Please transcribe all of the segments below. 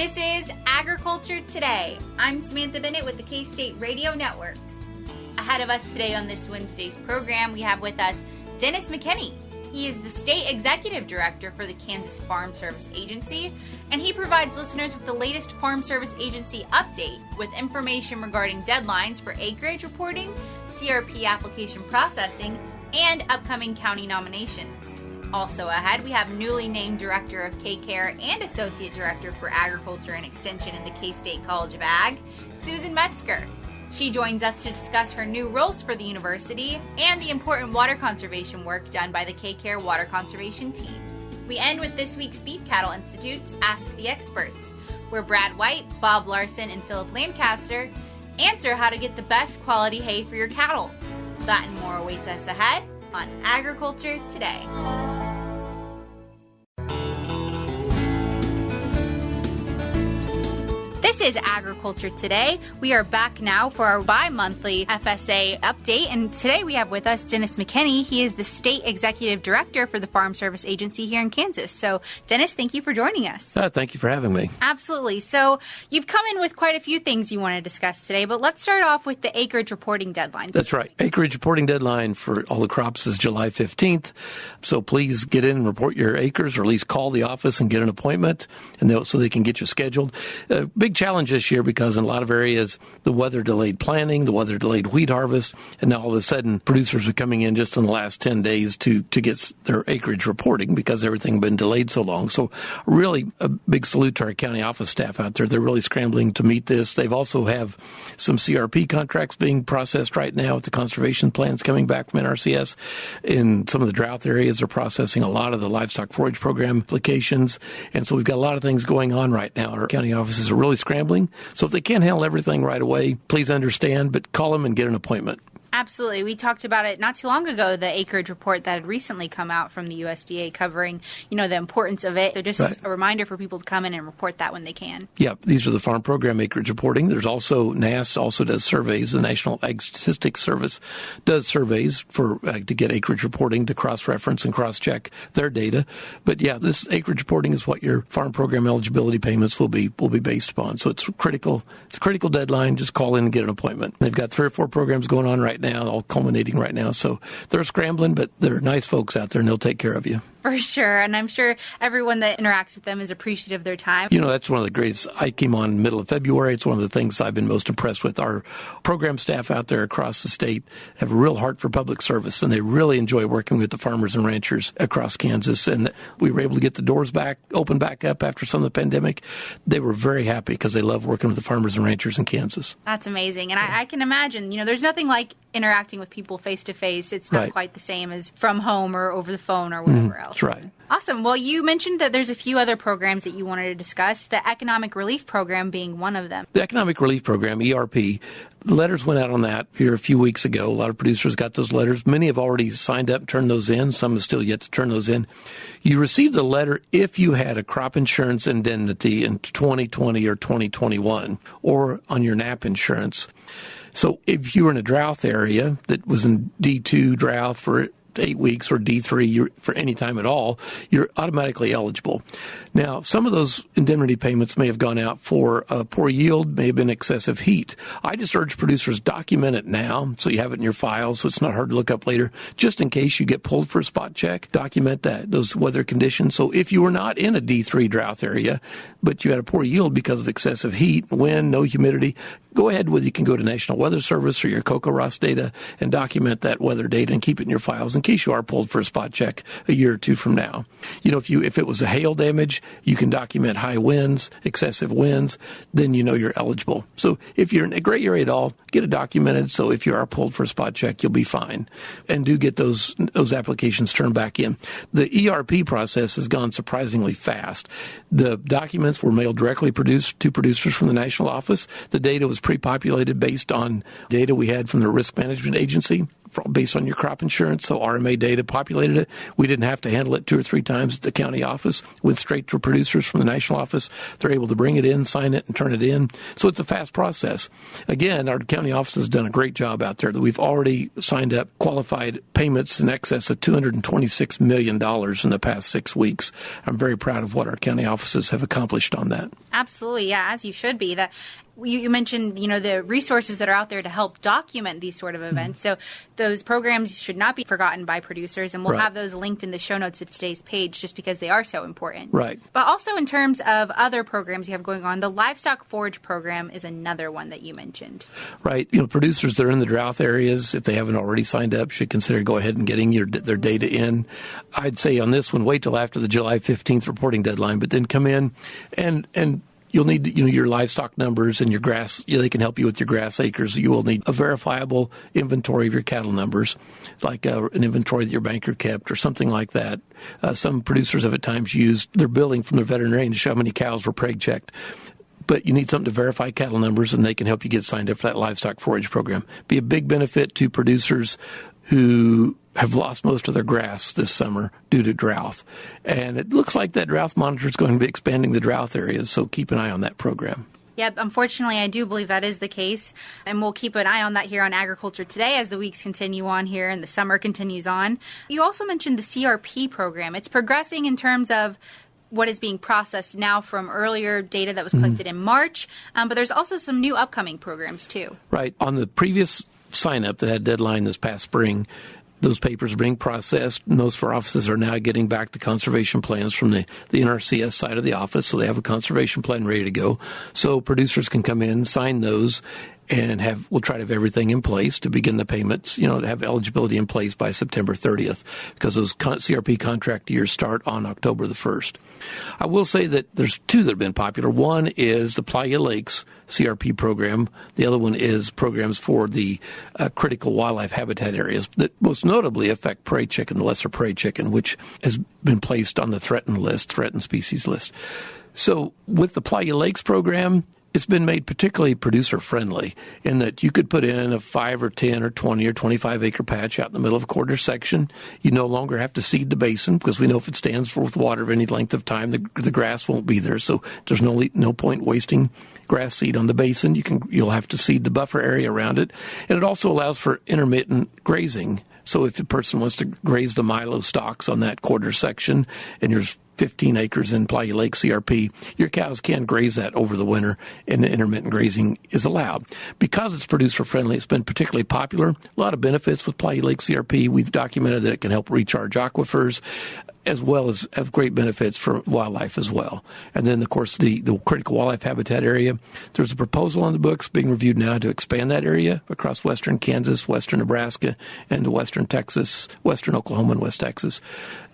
This is Agriculture Today. I'm Samantha Bennett with the K-State Radio Network. Ahead of us today on this Wednesday's program, we have with us Dennis McKinney. He is the State Executive Director for the Kansas Farm Service Agency, and he provides listeners with the latest Farm Service Agency update with information regarding deadlines for acreage reporting, CRP application processing, and upcoming county nominations. Also ahead, we have newly named Director of KCARE and Associate Director for Agriculture and Extension in the K-State College of Ag, Susan Metzger. She joins us to discuss her new roles for the university and the important water conservation work done by the KCARE Water Conservation team. We end with this week's Beef Cattle Institute's Ask the Experts, where Brad White, Bob Larsen, and Phillip Lancaster answer how to get the best quality hay for your cattle. That and more awaits us ahead on Agriculture Today. This is Agriculture Today. We are back now for our bi-monthly FSA update, and today we have with us Dennis McKinney. He is the State Executive Director for the Farm Service Agency here in Kansas. So, Dennis, thank you for joining us. Thank you for having me. Absolutely. So, you've come in with quite a few things you want to discuss today, but let's start off with the acreage reporting deadline. That's right. Acreage reporting deadline for all the crops is July 15th. So, please get in and report your acres, or at least call the office and get an appointment, and so they can get you scheduled. Big challenge this year because in a lot of areas the weather delayed planting, the weather delayed wheat harvest, and now all of a sudden producers are coming in just in the last 10 days to get their acreage reporting because everything had been delayed so long. So really a big salute to our county office staff out there. They're really scrambling to meet this. They've also have some CRP contracts being processed right now with the conservation plans coming back from NRCS. In some of the drought areas, they're processing a lot of the livestock forage program applications. And so we've got a lot of things going on right now. Our county offices are really scrambling. So if they can't handle everything right away, please understand, but call them and get an appointment. Absolutely. We talked about it not too long ago, the acreage report that had recently come out from the USDA covering, the importance of it. So just a reminder for people to come in and report that when they can. Yeah, these are the farm program acreage reporting. There's also NASS also does surveys. The National Ag Statistics Service does surveys for to get acreage reporting to cross-reference and cross-check their data. But yeah, this acreage reporting is what your farm program eligibility payments will be based upon. So it's critical. It's a critical deadline. Just call in and get an appointment. They've got 3 or 4 programs going on right now, all culminating right now. So they're scrambling, but they're nice folks out there, and they'll take care of you. For sure. And I'm sure everyone that interacts with them is appreciative of their time. That's one of the greatest. I came on middle of February. It's one of the things I've been most impressed with. Our program staff out there across the state have a real heart for public service, and they really enjoy working with the farmers and ranchers across Kansas. And we were able to get the doors open back up after some of the pandemic. They were very happy because they love working with the farmers and ranchers in Kansas. That's amazing. And I can imagine, there's nothing like interacting with people face to face. It's not quite the same as from home or over the phone or whatever else. That's right. Awesome. Well, you mentioned that there's a few other programs that you wanted to discuss, the Economic Relief Program being one of them. The Economic Relief Program, ERP, the letters went out on that here a few weeks ago. A lot of producers got those letters. Many have already signed up and turned those in. Some have still yet to turn those in. You received a letter if you had a crop insurance indemnity in 2020 or 2021 or on your NAP insurance. So if you were in a drought area that was in D2 drought for 8 weeks or D3 for any time at all, you're automatically eligible. Now, some of those indemnity payments may have gone out for poor yield, may have been excessive heat. I just urge producers document it now so you have it in your files so it's not hard to look up later. Just in case you get pulled for a spot check, document those weather conditions. So if you were not in a D3 drought area, but you had a poor yield because of excessive heat, wind, no humidity, go ahead you can go to National Weather Service or your CocoRoss data and document that weather data and keep it in your files in case you are pulled for a spot check a year or two from now. If it was a hail damage, you can document high winds, excessive winds, then you're eligible. So if you're in a gray area at all, get it documented so if you are pulled for a spot check, you'll be fine. And do get those applications turned back in. The ERP process has gone surprisingly fast. The documents were mailed directly to producers from the national office. The data was pre-populated based on data we had from the Risk Management Agency based on your crop insurance. So RMA data populated it. We didn't have to handle it 2 or 3 times at the county office. Went straight to producers from the national office. They're able to bring it in, sign it, and turn it in. So it's a fast process. Again, our county office has done a great job out there. We've already signed up qualified payments in excess of $226 million in the past 6 weeks. I'm very proud of what our county offices have accomplished on that. Absolutely, yeah, as you should be. You mentioned, the resources that are out there to help document these sort of events. So those programs should not be forgotten by producers, and we'll have those linked in the show notes of today's page just because they are so important. Right. But also in terms of other programs you have going on, the livestock forage program is another one that you mentioned. Right. Producers that are in the drought areas, if they haven't already signed up, should consider go ahead and getting their data in. I'd say on this one, wait till after the July 15th reporting deadline, but then come in and you'll need your livestock numbers and your grass. They can help you with your grass acres. You will need a verifiable inventory of your cattle numbers, like an inventory that your banker kept or something like that. Some producers have at times used their billing from their veterinarian to show how many cows were preg checked. But you need something to verify cattle numbers, and they can help you get signed up for that livestock forage program. Be a big benefit to producers who have lost most of their grass this summer due to drought. And it looks like that drought monitor is going to be expanding the drought areas, so keep an eye on that program. Yep, unfortunately, I do believe that is the case, and we'll keep an eye on that here on Agriculture Today as the weeks continue on here and the summer continues on. You also mentioned the CRP program. It's progressing in terms of what is being processed now from earlier data that was collected in March, but there's also some new upcoming programs, too. Right. On the previous sign-up that had deadline this past spring, those papers are being processed. Most of our offices are now getting back the conservation plans from the NRCS side of the office, so they have a conservation plan ready to go. So producers can come in, sign those, and we'll try to have everything in place to begin the payments, to have eligibility in place by September 30th, because those CRP contract years start on October the 1st. I will say that there's 2 that have been popular. One is the Playa Lakes CRP program. The other one is programs for the critical wildlife habitat areas that most notably affect prairie chicken, the lesser prairie chicken, which has been placed on the threatened species list. So with the Playa Lakes program, it's been made particularly producer-friendly in that you could put in a 5 or 10 or 20 or 25-acre patch out in the middle of a quarter section. You no longer have to seed the basin because we know if it stands with water of any length of time, the grass won't be there. So there's no point wasting grass seed on the basin. You'll have to seed the buffer area around it. And it also allows for intermittent grazing. So if a person wants to graze the milo stalks on that quarter section and there's 15 acres in Playa Lake CRP, your cows can graze that over the winter, and the intermittent grazing is allowed. Because it's producer-friendly, it's been particularly popular. A lot of benefits with Playa Lake CRP. We've documented that it can help recharge aquifers, as well as have great benefits for wildlife as well. And then, of course, the critical wildlife habitat area, there's a proposal on the books being reviewed now to expand that area across western Kansas, western Nebraska, and to western Texas, western Oklahoma, and West Texas.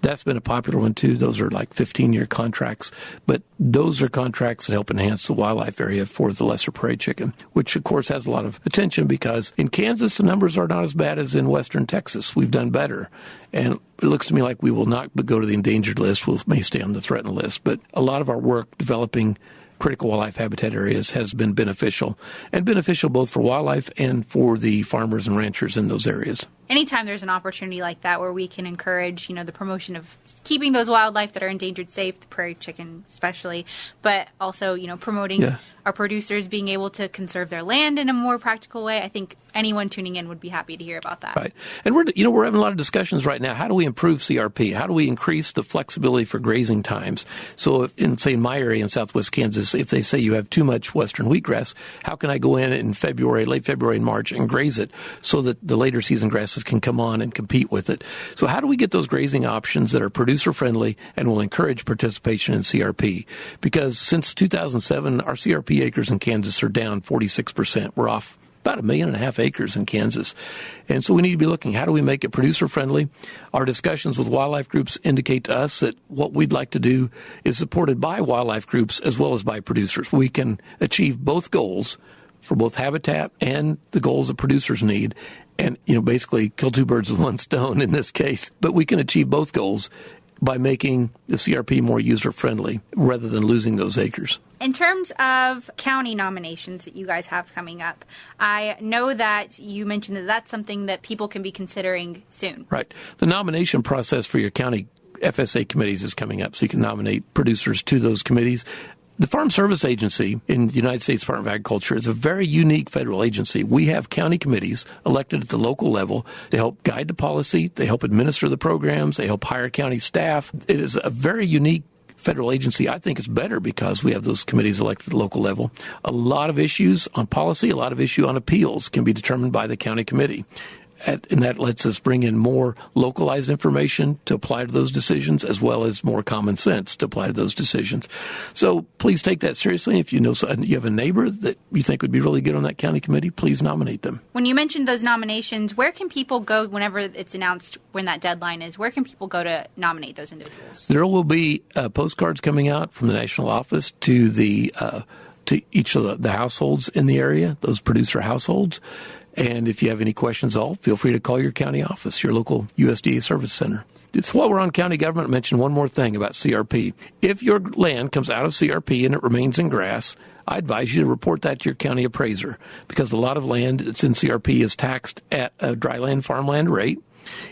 That's been a popular one, too. Those are like 15-year contracts. But those are contracts that help enhance the wildlife area for the lesser prairie chicken, which, of course, has a lot of attention because in Kansas, the numbers are not as bad as in western Texas. We've done better. And it looks to me like we will not go to the endangered list. We may stay on the threatened list. But a lot of our work developing critical wildlife habitat areas has been beneficial, and beneficial both for wildlife and for the farmers and ranchers in those areas. Anytime there's an opportunity like that where we can encourage, the promotion of keeping those wildlife that are endangered safe, the prairie chicken especially, but also, promoting our producers being able to conserve their land in a more practical way, I think anyone tuning in would be happy to hear about that. Right. And we're having a lot of discussions right now. How do we improve CRP? How do we increase the flexibility for grazing times? So in my area in southwest Kansas, if they say you have too much western wheatgrass, how can I go in February, late February and March and graze it so that the later season grasses can come on and compete with it? So how do we get those grazing options that are producer friendly and will encourage participation in CRP? Because since 2007, our CRP acres in Kansas are down 46%. We're off about 1.5 million acres in Kansas. And so we need to be looking, how do we make it producer friendly? Our discussions with wildlife groups indicate to us that what we'd like to do is supported by wildlife groups as well as by producers. We can achieve both goals for both habitat and the goals that producers need. And, basically kill 2 birds with 1 stone in this case. But we can achieve both goals by making the CRP more user-friendly rather than losing those acres. In terms of county nominations that you guys have coming up, I know that you mentioned that that's something that people can be considering soon. Right. The nomination process for your county FSA committees is coming up, so you can nominate producers to those committees. The Farm Service Agency in the United States Department of Agriculture is a very unique federal agency. We have county committees elected at the local level to help guide the policy, they help administer the programs, they help hire county staff. It is a very unique federal agency. I think it's better because we have those committees elected at the local level. A lot of issues on policy, a lot of issue on appeals can be determined by the county committee. And that lets us bring in more localized information to apply to those decisions, as well as more common sense to apply to those decisions. So please take that seriously. If you know you have a neighbor that you think would be really good on that county committee, please nominate them. When you mentioned those nominations, where can people go whenever it's announced when that deadline is? Where can people go to nominate those individuals? There will be postcards coming out from the national office to to each of the households in the area, those producer households. And if you have any questions at all, feel free to call your county office, your local USDA service center. Just while we're on county government, I'll mention one more thing about CRP. If your land comes out of CRP and it remains in grass, I advise you to report that to your county appraiser, because a lot of land that's in CRP is taxed at a dryland farmland rate.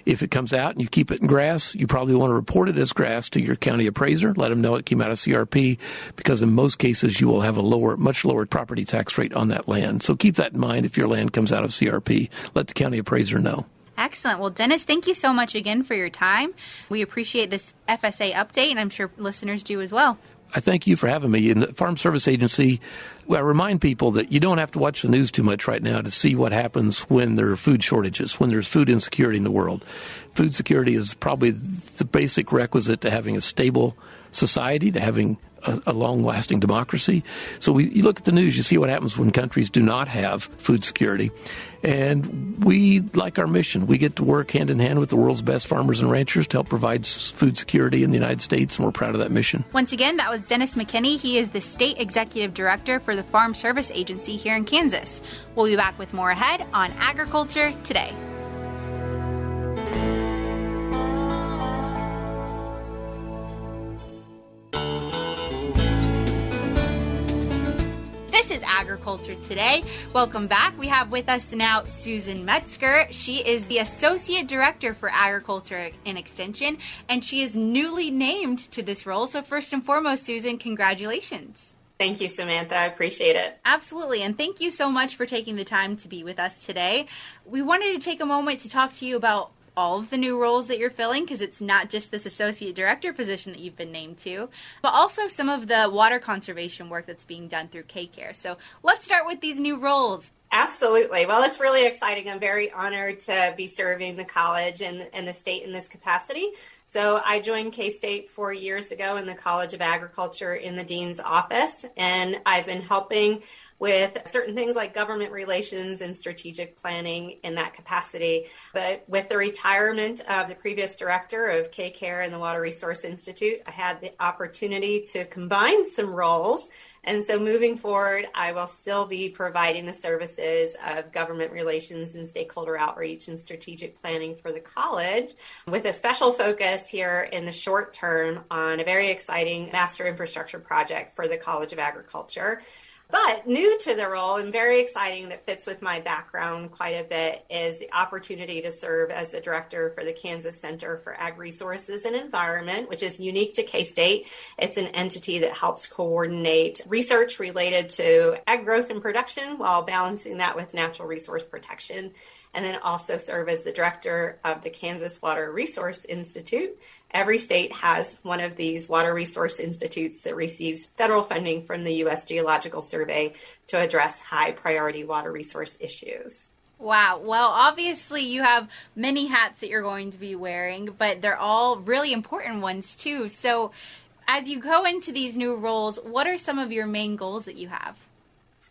If it comes out and you keep it in grass, you probably want to report it as grass to your county appraiser. Let them know it came out of CRP, because in most cases you will have a much lower property tax rate on that land. So keep that in mind if your land comes out of CRP. Let the county appraiser know. Excellent. Well, Dennis, thank you so much again for your time. We appreciate this FSA update, and I'm sure listeners do as well. I thank you for having me. In the Farm Service Agency, I remind people that you don't have to watch the news too much right now to see what happens when there are food shortages, when there's food insecurity in the world. Food security is probably the basic requisite to having a stable society, to having a long-lasting democracy. So you look at the news, you see what happens when countries do not have food security. And we like our mission. We get to work hand in hand with the world's best farmers and ranchers to help provide food security in the United States, and we're proud of that mission. Once again, that was Dennis McKinney. He is the State Executive Director for the Farm Service Agency here in Kansas. We'll be back with more ahead on Agriculture Today. This is Agriculture Today. Welcome back. We have with us now Susan Metzger. She is the Associate Director for Agriculture and Extension, and she is newly named to this role. So first and foremost, Susan, congratulations. Thank you, Samantha. I appreciate it. Absolutely. And thank you so much for taking the time to be with us today. We wanted to take a moment to talk to you about all of the new roles that you're filling, because it's not just this associate director position that you've been named to, but also some of the water conservation work that's being done through KCARE. So let's start with these new roles. Absolutely. Well, it's really exciting. I'm very honored to be serving the college and the state in this capacity. So I joined K-State 4 years ago in the College of Agriculture in the Dean's office, and I've been helping with certain things like government relations and strategic planning in that capacity. But with the retirement of the previous director of KCARE and the Water Resource Institute, I had the opportunity to combine some roles. And so moving forward, I will still be providing the services of government relations and stakeholder outreach and strategic planning for the college, with a special focus here in the short term on a very exciting master infrastructure project for the College of Agriculture. But new to the role and very exciting, that fits with my background quite a bit, is the opportunity to serve as the director for the Kansas Center for Ag Resources and Environment, which is unique to K-State. It's an entity that helps coordinate research related to ag growth and production while balancing that with natural resource protection, and then also serve as the director of the Kansas Water Resource Institute. Every state has one of these water resource institutes that receives federal funding from the U.S. Geological Survey to address high priority water resource issues. Wow. Well, obviously you have many hats that you're going to be wearing, but they're all really important ones too. So as you go into these new roles, what are some of your main goals that you have?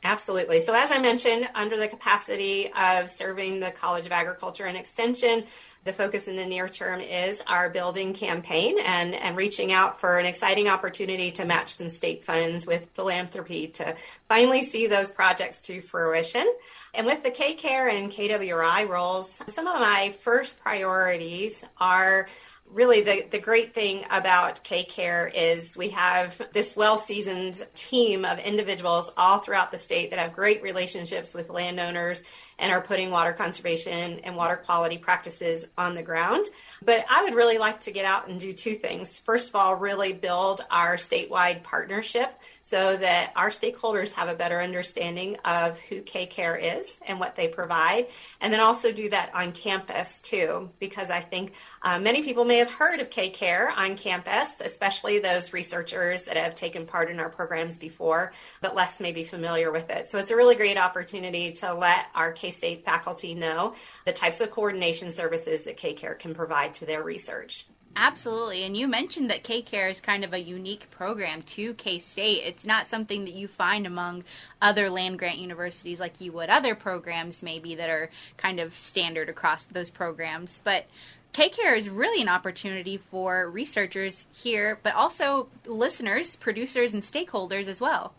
Absolutely. So as I mentioned, under the capacity of serving the College of Agriculture and Extension, the focus in the near term is our building campaign and reaching out for an exciting opportunity to match some state funds with philanthropy to finally see those projects to fruition. And with the KCARE and KWRI roles, some of my first priorities are really the great thing about KCARE is we have this well-seasoned team of individuals all throughout the state that have great relationships with landowners and are putting water conservation and water quality practices on the ground. But I would really like to get out and do two things. First of all, really build our statewide partnership so that our stakeholders have a better understanding of who KCARE is and what they provide. And then also do that on campus too, because I think many people may have heard of KCARE on campus, especially those researchers that have taken part in our programs before, but less may be familiar with it. So it's a really great opportunity to let our K-State faculty know the types of coordination services that KCARE can provide to their research. Absolutely. And you mentioned that KCARE is kind of a unique program to K-State. It's not something that you find among other land-grant universities like you would other programs maybe that are kind of standard across those programs. But KCARE is really an opportunity for researchers here, but also listeners, producers, and stakeholders as well.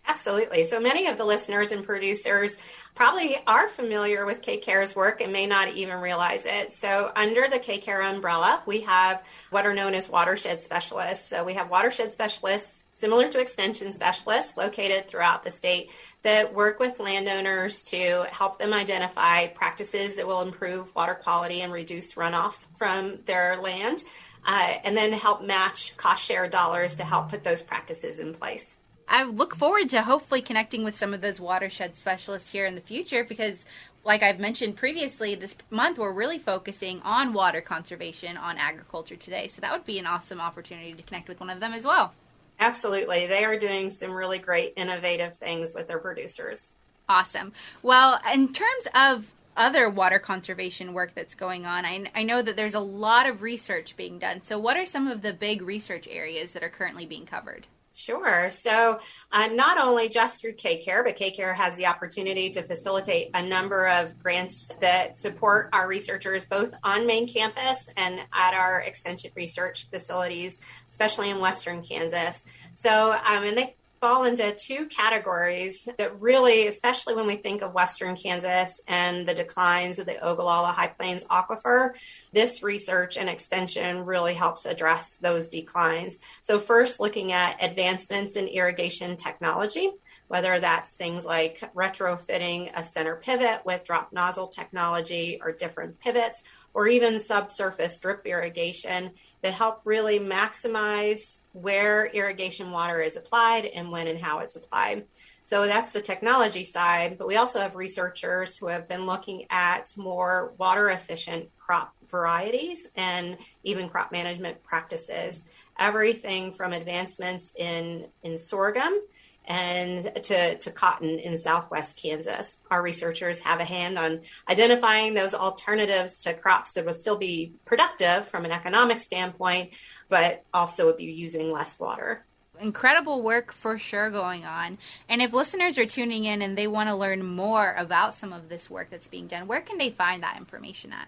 Absolutely. So many of the listeners and producers probably are familiar with KCARE's work and may not even realize it. So under the KCARE umbrella, we have what are known as watershed specialists. So we have watershed specialists similar to extension specialists located throughout the state that work with landowners to help them identify practices that will improve water quality and reduce runoff from their land, and then help match cost share dollars to help put those practices in place. I look forward to hopefully connecting with some of those watershed specialists here in the future because, like I've mentioned previously, this month we're really focusing on water conservation on Agriculture Today. So that would be an awesome opportunity to connect with one of them as well. Absolutely. They are doing some really great innovative things with their producers. Awesome. Well, in terms of other water conservation work that's going on, I know that there's a lot of research being done. So what are some of the big research areas that are currently being covered? Sure. So not only just through KCARE, but KCARE has the opportunity to facilitate a number of grants that support our researchers both on main campus and at our extension research facilities, especially in Western Kansas. So, and they fall into two categories that really, especially when we think of Western Kansas and the declines of the Ogallala High Plains aquifer, this research and extension really helps address those declines. So first, looking at advancements in irrigation technology, whether that's things like retrofitting a center pivot with drop nozzle technology or different pivots, or even subsurface drip irrigation that help really maximize where irrigation water is applied and when and how it's applied. So that's the technology side, but we also have researchers who have been looking at more water efficient crop varieties and even crop management practices. Everything from advancements in sorghum and to cotton in Southwest Kansas. Our researchers have a hand on identifying those alternatives to crops that will still be productive from an economic standpoint, but also would be using less water. Incredible work for sure going on. And if listeners are tuning in and they want to learn more about some of this work that's being done, where can they find that information at?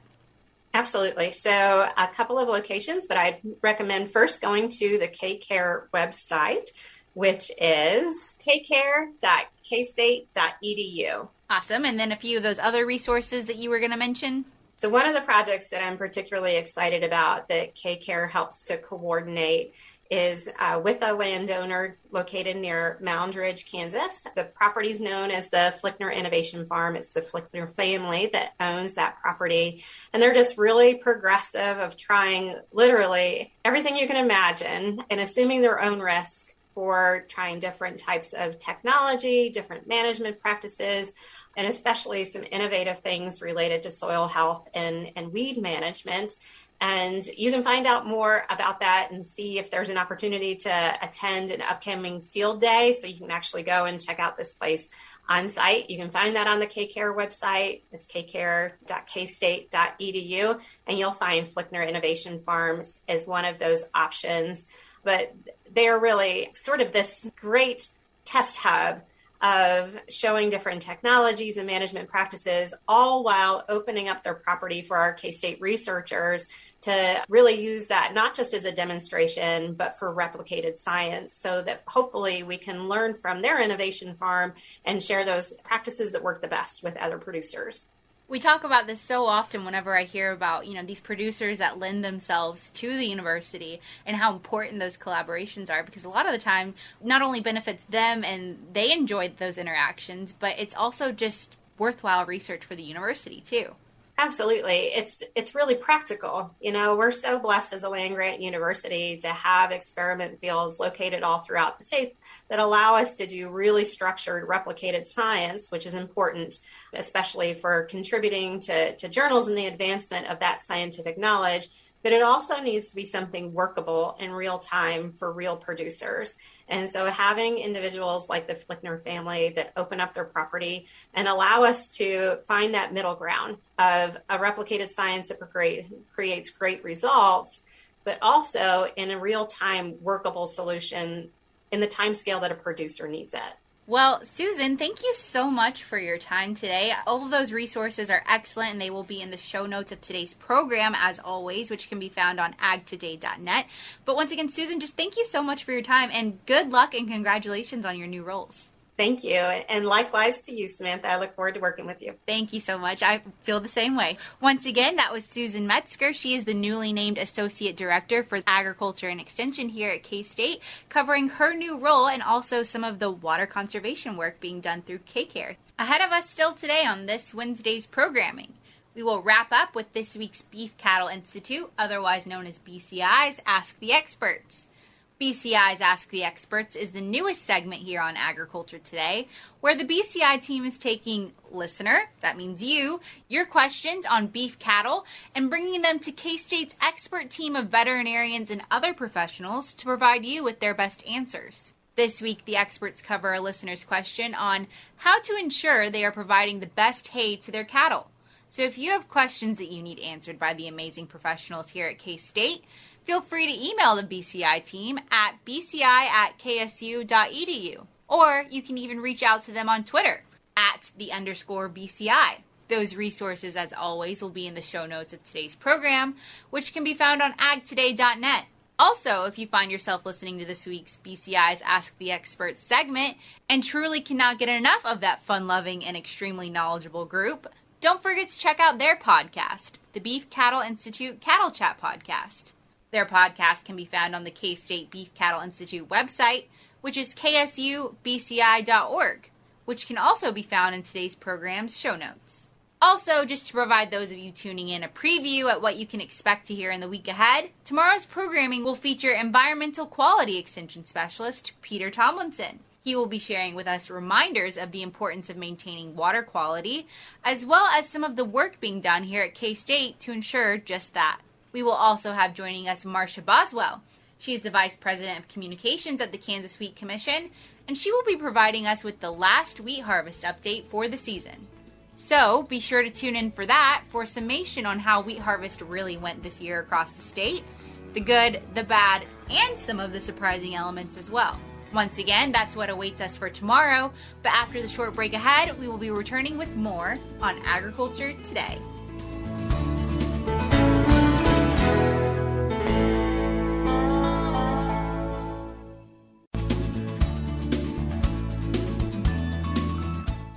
Absolutely. So a couple of locations, but I'd recommend first going to the KCARE website, which is kcare.kstate.edu. Awesome. And then a few of those other resources that you were going to mention. So one of the projects that I'm particularly excited about that KCARE helps to coordinate is with a landowner located near Mound Ridge, Kansas. The property is known as the Flickner Innovation Farm. It's the Flickner family that owns that property. And they're just really progressive of trying literally everything you can imagine and assuming their own risk for trying different types of technology, different management practices, and especially some innovative things related to soil health and weed management. And you can find out more about that and see if there's an opportunity to attend an upcoming field day. So you can actually go and check out this place on site. You can find that on the KCARE website. It's kcare.kstate.edu. And you'll find Flickner Innovation Farms as one of those options. But they are really sort of this great test hub of showing different technologies and management practices, all while opening up their property for our K-State researchers to really use that not just as a demonstration, but for replicated science so that hopefully we can learn from their innovation farm and share those practices that work the best with other producers. We talk about this so often whenever I hear about, these producers that lend themselves to the university and how important those collaborations are, because a lot of the time not only benefits them and they enjoy those interactions, but it's also just worthwhile research for the university too. Absolutely. It's really practical. We're so blessed as a land-grant university to have experiment fields located all throughout the state that allow us to do really structured, replicated science, which is important, especially for contributing to journals and the advancement of that scientific knowledge. But it also needs to be something workable in real time for real producers. And so having individuals like the Flickner family that open up their property and allow us to find that middle ground of a replicated science that creates great results, but also in a real time workable solution in the time scale that a producer needs it. Well, Susan, thank you so much for your time today. All of those resources are excellent, and they will be in the show notes of today's program, as always, which can be found on agtoday.net. But once again, Susan, just thank you so much for your time, and good luck and congratulations on your new roles. Thank you. And likewise to you, Samantha. I look forward to working with you. Thank you so much. I feel the same way. Once again, that was Susan Metzger. She is the newly named Associate Director for Agriculture and Extension here at K-State, covering her new role and also some of the water conservation work being done through KCARE. Ahead of us still today on this Wednesday's programming, we will wrap up with this week's Beef Cattle Institute, otherwise known as BCI's Ask the Experts. BCI's Ask the Experts is the newest segment here on Agriculture Today, where the BCI team is taking listener, that means you, your questions on beef cattle and bringing them to K-State's expert team of veterinarians and other professionals to provide you with their best answers. This week, the experts cover a listener's question on how to ensure they are providing the best hay to their cattle. So if you have questions that you need answered by the amazing professionals here at K-State, feel free to email the BCI team at bci@ksu.edu, or you can even reach out to them on Twitter at @_BCI. Those resources, as always, will be in the show notes of today's program, which can be found on agtoday.net. Also, if you find yourself listening to this week's BCI's Ask the Experts segment and truly cannot get enough of that fun-loving and extremely knowledgeable group, don't forget to check out their podcast, the Beef Cattle Institute Cattle Chat Podcast. Their podcast can be found on the K-State Beef Cattle Institute website, which is ksubci.org, which can also be found in today's program's show notes. Also, just to provide those of you tuning in a preview at what you can expect to hear in the week ahead, tomorrow's programming will feature Environmental Quality Extension Specialist Peter Tomlinson. He will be sharing with us reminders of the importance of maintaining water quality, as well as some of the work being done here at K-State to ensure just that. We will also have joining us Marcia Boswell. She is the Vice President of Communications at the Kansas Wheat Commission, and she will be providing us with the last wheat harvest update for the season. So be sure to tune in for that for a summation on how wheat harvest really went this year across the state, the good, the bad, and some of the surprising elements as well. Once again, that's what awaits us for tomorrow, but after the short break ahead, we will be returning with more on Agriculture Today.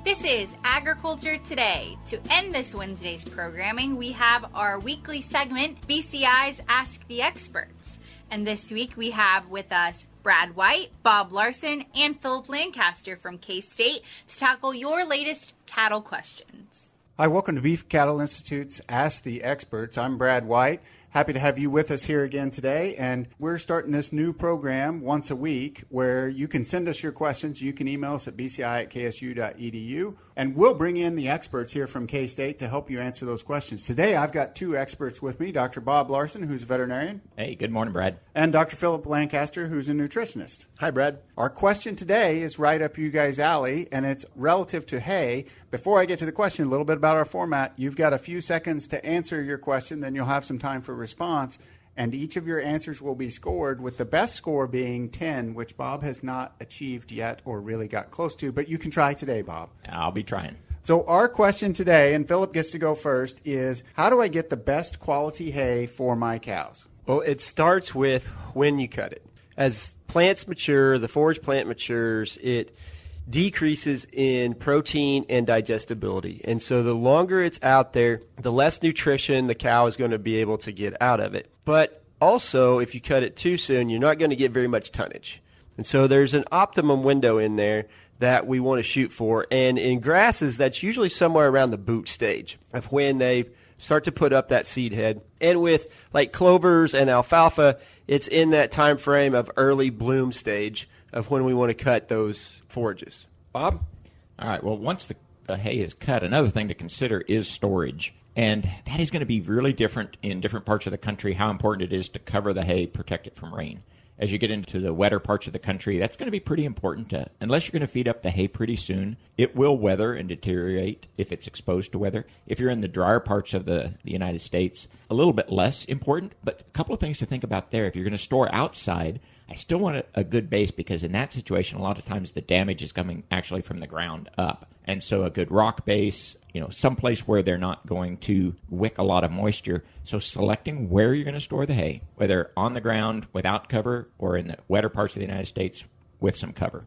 This is Agriculture Today. To end this Wednesday's programming, we have our weekly segment, BCI's Ask the Experts. And this week we have with us Brad White, Bob Larsen, and Phillip Lancaster from K-State to tackle your latest cattle questions. Hi, welcome to Beef Cattle Institute's Ask the Experts. I'm Brad White. Happy to have you with us here again today, and we're starting this new program once a week where you can send us your questions. You can email us at bci@ksu.edu, and we'll bring in the experts here from K-State to help you answer those questions. Today, I've got two experts with me, Dr. Bob Larsen, who's a veterinarian. Hey, good morning, Brad. And Dr. Phillip Lancaster, who's a nutritionist. Hi, Brad. Our question today is right up you guys' alley, and it's relative to hay. Before I get to the question, a little bit about our format. You've got a few seconds to answer your question, then you'll have some time for response, and each of your answers will be scored, with the best score being 10, which Bob has not achieved yet or really got close to, but you can try today, Bob. I'll be trying. So our question today, and Phillip gets to go first, is how do I get the best quality hay for my cows? Well, it starts with when you cut it. As plants mature, the forage plant matures, decreases in protein and digestibility. And so the longer it's out there, the less nutrition the cow is going to be able to get out of it. But also, if you cut it too soon, you're not going to get very much tonnage. And so there's an optimum window in there that we want to shoot for. And in grasses, that's usually somewhere around the boot stage of when they start to put up that seed head. And with like clovers and alfalfa, it's in that time frame of early bloom stage of when we want to cut those forages. Bob? All right, well, once the hay is cut, another thing to consider is storage. And that is going to be really different in different parts of the country, how important it is to cover the hay, protect it from rain. As you get into the wetter parts of the country, that's going to be pretty important. Unless you're going to feed up the hay pretty soon, it will weather and deteriorate if it's exposed to weather. If you're in the drier parts of the United States, a little bit less important. But a couple of things to think about there. If you're going to store outside, I still want a good base, because in that situation, a lot of times the damage is coming actually from the ground up. And so a good rock base, someplace where they're not going to wick a lot of moisture. So selecting where you're going to store the hay, whether on the ground without cover or in the wetter parts of the United States with some cover.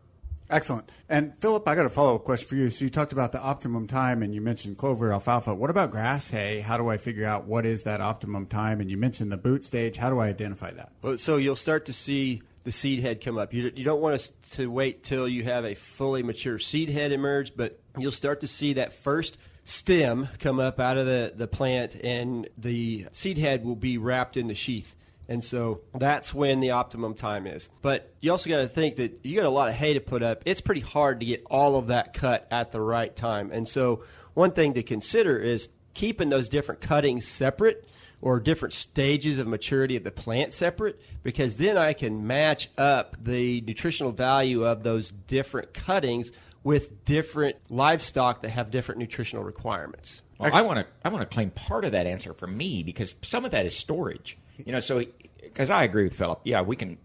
Excellent. And Phillip, I got a follow-up question for you. So you talked about the optimum time, and you mentioned clover, alfalfa. What about grass hay? How do I figure out what is that optimum time? And you mentioned the boot stage. How do I identify that? Well, so you'll start to see the seed head come up. You don't want us to wait till you have a fully mature seed head emerge, but you'll start to see that first stem come up out of the plant, and the seed head will be wrapped in the sheath. And so that's when the optimum time is. But you also got to think that you got a lot of hay to put up. It's pretty hard to get all of that cut at the right time. And so one thing to consider is keeping those different cuttings separate, or different stages of maturity of the plant separate, because then I can match up the nutritional value of those different cuttings with different livestock that have different nutritional requirements. Well, I want to claim part of that answer for me, because some of that is storage. So because I agree with Phillip. Yeah, we can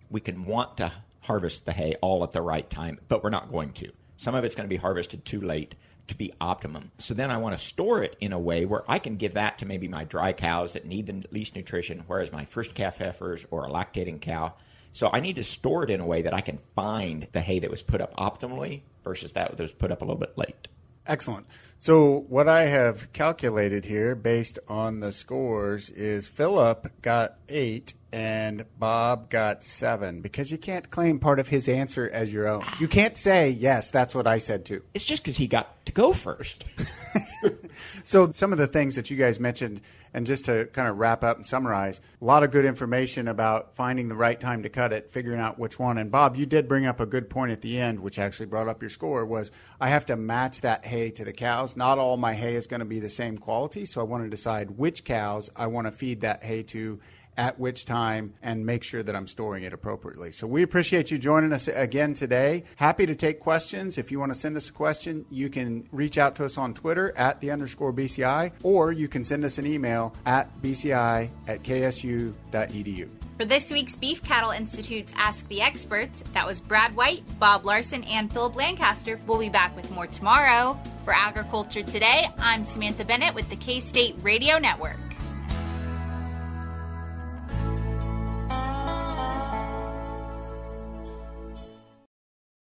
want to harvest the hay all at the right time, but we're not going to. Some of it's going to be harvested too late to be optimum. So then I want to store it in a way where I can give that to maybe my dry cows that need the least nutrition, whereas my first calf heifers or a lactating cow. So I need to store it in a way that I can find the hay that was put up optimally versus that was put up a little bit late. Excellent. So what I have calculated here based on the scores is Phillip got 8 and Bob got 7, because you can't claim part of his answer as your own. You can't say, yes, that's what I said too. It's just because he got to go first. So some of the things that you guys mentioned, and just to kind of wrap up and summarize, a lot of good information about finding the right time to cut it, figuring out which one. And Bob, you did bring up a good point at the end, which actually brought up your score, was I have to match that hay to the cows. Not all my hay is going to be the same quality, so I want to decide which cows I want to feed that hay to at which time, and make sure that I'm storing it appropriately. So we appreciate you joining us again today. Happy to take questions. If you want to send us a question, you can reach out to us on Twitter at @_BCI, or you can send us an email at bci@ksu.edu. For this week's Beef Cattle Institute's Ask the Experts, that was Brad White, Bob Larsen, and Phillip Lancaster. We'll be back with more tomorrow. For Agriculture Today, I'm Samantha Bennett with the K-State Radio Network.